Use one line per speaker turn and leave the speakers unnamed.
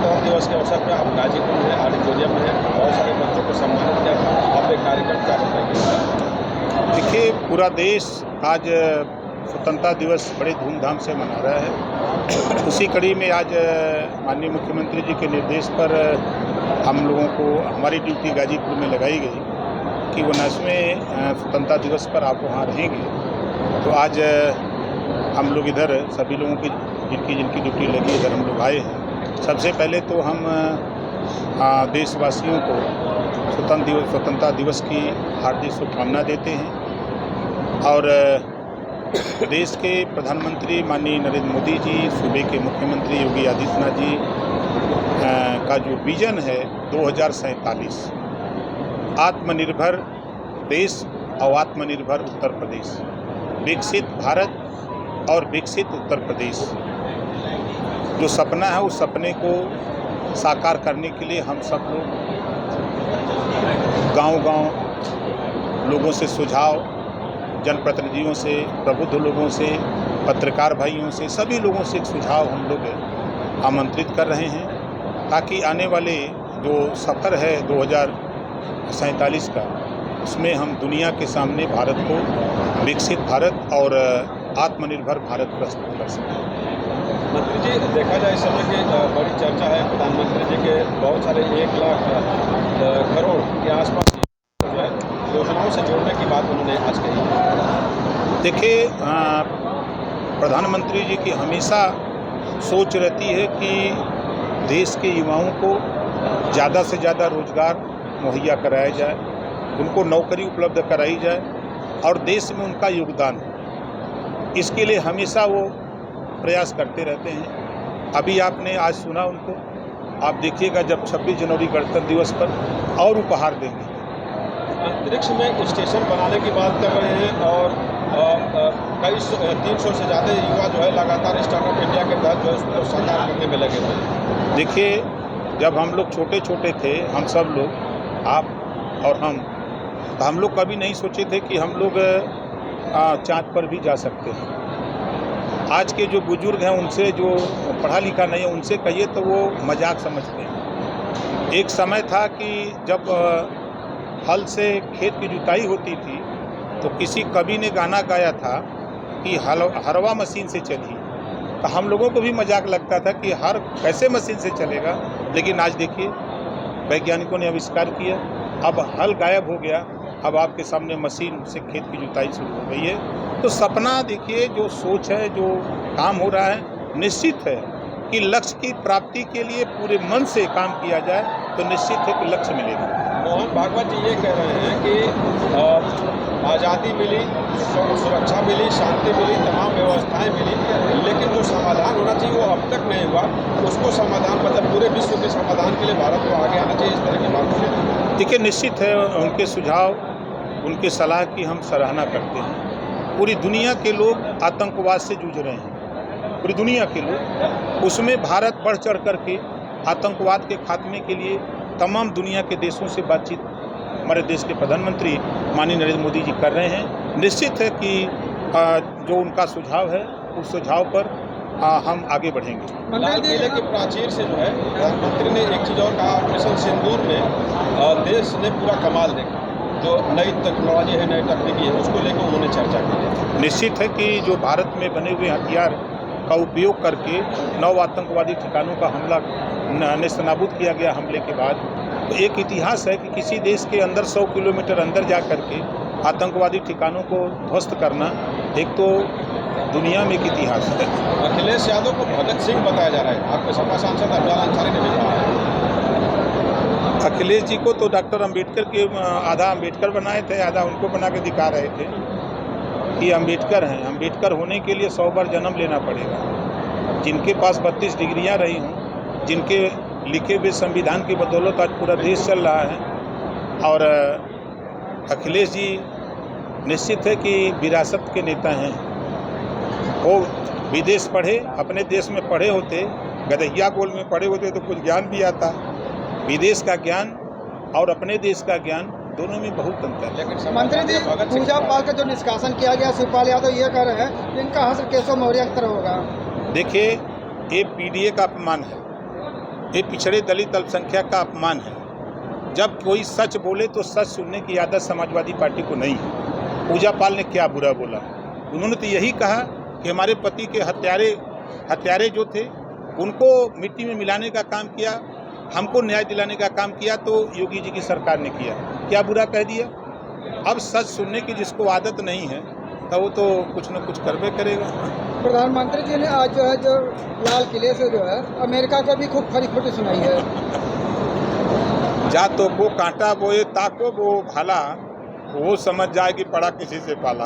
स्वतंत्रता दिवस के अवसर पर आप गाजीपुर में ऑडिटोरियम में बहुत सारे बच्चों को सम्मानित किया था। आप एक कार्यक्रम क्या बताएंगे?
देखिए, पूरा देश आज स्वतंत्रता दिवस बड़े धूमधाम से मना रहा है। उसी कड़ी में आज माननीय मुख्यमंत्री जी के निर्देश पर हम लोगों को हमारी ड्यूटी गाजीपुर में लगाई गई कि 19वें स्वतंत्रता दिवस पर आप वहाँ रहेंगे। तो आज हम लोग इधर सभी लोगों की जिनकी ड्यूटी लगी इधर हम लोग आए हैं। सबसे पहले तो हम देशवासियों को स्वतंत्रता दिवस की हार्दिक शुभकामना देते हैं और देश के प्रधानमंत्री माननीय नरेंद्र मोदी जी, सूबे के मुख्यमंत्री योगी आदित्यनाथ जी का जो विजन है 2047 आत्मनिर्भर देश और आत्मनिर्भर उत्तर प्रदेश, विकसित भारत और विकसित उत्तर प्रदेश, जो सपना है उस सपने को साकार करने के लिए हम सब लोग गांव-गांव लोगों से सुझाव, जनप्रतिनिधियों से, प्रबुद्ध लोगों से, पत्रकार भाइयों से, सभी लोगों से एक सुझाव हम लोग आमंत्रित कर रहे हैं ताकि आने वाले जो सफ़र है 2047 का, उसमें हम दुनिया के सामने भारत को विकसित भारत और आत्मनिर्भर भारत प्रस्तुत कर सकें।
मंत्री जी, देखा जाए इस समय की बड़ी चर्चा है प्रधानमंत्री जी के बहुत सारे 1 लाख करोड़ के आसपास जो है योजनाओं से जोड़ने की बात उन्होंने आज कही।
देखिए, प्रधानमंत्री जी की हमेशा सोच रहती है कि देश के युवाओं को ज़्यादा से ज़्यादा रोजगार मुहैया कराया जाए, उनको नौकरी उपलब्ध कराई जाए और देश में उनका योगदान हो। इसके लिए हमेशा वो प्रयास करते रहते हैं। अभी आपने आज सुना उनको, आप देखिएगा जब 26 जनवरी गणतंत्र दिवस पर और उपहार देंगे।
अंतरिक्ष में स्टेशन बनाने की बात कर रहे हैं और कई 300 से ज़्यादा युवा जो है लगातार स्टार्टअप इंडिया के तहत जो है उसको साकार करने में लगे हुए।
देखिए, जब हम लोग छोटे छोटे थे, हम सब लोग, आप और हम लोग कभी नहीं सोचे थे कि हम लोग चाँद पर भी जा सकते हैं। आज के जो बुजुर्ग हैं, उनसे जो पढ़ा लिखा नहीं है, उनसे कहिए तो वो मजाक समझते हैं। एक समय था कि जब हल से खेत की जुताई होती थी तो किसी कवि ने गाना गाया था कि हरवा मशीन से चली, तो हम लोगों को भी मजाक लगता था कि हर कैसे मशीन से चलेगा। लेकिन आज देखिए, वैज्ञानिकों ने आविष्कार किया, अब हल गायब हो गया, अब आपके सामने मशीन से खेत की जुताई शुरू हो गई है। तो सपना देखिए, जो सोच है, जो काम हो रहा है, निश्चित है कि लक्ष्य की प्राप्ति के लिए पूरे मन से काम किया जाए तो निश्चित है कि लक्ष्य मिलेगा।
मोहन भागवत जी ये कह रहे हैं कि आज़ादी मिली, सुरक्षा मिली, शांति मिली, तमाम व्यवस्थाएं मिली, लेकिन जो समाधान होना चाहिए वो अब तक नहीं हुआ। उसको समाधान, मतलब पूरे विश्व के समाधान के लिए भारत को आगे आना चाहिए, इस तरह की बात होगी।
देखिए, निश्चित है उनके सुझाव, उनके सलाह की हम सराहना करते हैं। पूरी दुनिया के लोग आतंकवाद से जूझ रहे हैं, पूरी दुनिया के लोग, उसमें भारत बढ़ चढ़ करके आतंकवाद के खात्मे के लिए तमाम दुनिया के देशों से बातचीत हमारे देश के प्रधानमंत्री माननीय नरेंद्र मोदी जी कर रहे हैं। निश्चित है कि जो उनका सुझाव है, उस सुझाव पर हम आगे बढ़ेंगे।
लाल किले की प्राचीर से जो है प्रधानमंत्री ने एक चीज़ और कहा, ऑपरेशन सिंदूर में देश ने पूरा कमाल देखा, जो नई टेक्नोलॉजी है, नई तकनीकी है, उसको लेकर उन्होंने चर्चा की।
निश्चित है कि जो भारत में बने हुए हथियार का उपयोग करके 9 आतंकवादी ठिकानों का हमला नेस्तनाबूद किया गया हमले के बाद, तो एक इतिहास है कि किसी देश के अंदर 100 किलोमीटर अंदर जा करके आतंकवादी ठिकानों को ध्वस्त करना एक तो दुनिया में एक इतिहास है।
अखिलेश यादव को भगत सिंह बताया जा रहा है, आपके सपा सांसद अफजल अंसारी ने भी कहा है।
अखिलेश जी को तो डॉक्टर अम्बेडकर के आधा अम्बेडकर बनाए थे, आधा उनको बना के दिखा रहे थे कि अम्बेडकर हैं। अम्बेडकर होने के लिए 100 बार जन्म लेना पड़ेगा। जिनके पास 32 डिग्रियां रही हों, जिनके लिखे हुए संविधान की बदौलत आज पूरा देश चल रहा है, और अखिलेश जी निश्चित है कि विरासत के नेता हैं। वो विदेश पढ़े, अपने देश में पढ़े होते, गदहिया गोल में पढ़े होते तो कुछ ज्ञान भी आता। विदेश का ज्ञान और अपने देश का ज्ञान दोनों में बहुत अंतर है।
मंत्री जी, पूजा पाल का जो निष्कासन किया गया, शिवपाल यादव ये कह रहे हैं कि इनका हश्र केशव मौर्य की तरह होगा।
देखिए, ये पीडीए का अपमान है। ये पिछड़े दलित अल्पसंख्यक का अपमान है। जब कोई सच बोले तो सच सुनने की आदत समाजवादी पार्टी को नहीं है। पूजा पाल ने क्या बुरा बोला? उन्होंने तो यही कहा कि हमारे पति के हत्यारे जो थे उनको मिट्टी में मिलाने का काम किया, हमको न्याय दिलाने का काम किया तो योगी जी की सरकार ने किया। क्या बुरा कह दिया? अब सच सुनने की जिसको आदत नहीं है तो वो तो कुछ न कुछ करबे करेगा।
प्रधानमंत्री जी ने आज जो है जो लाल किले से जो है अमेरिका को भी खूब खरी खोटी सुनाई है।
जातो को कांटा बोए ताको वो भाला, वो समझ जाए कि पड़ा किसी से पाला।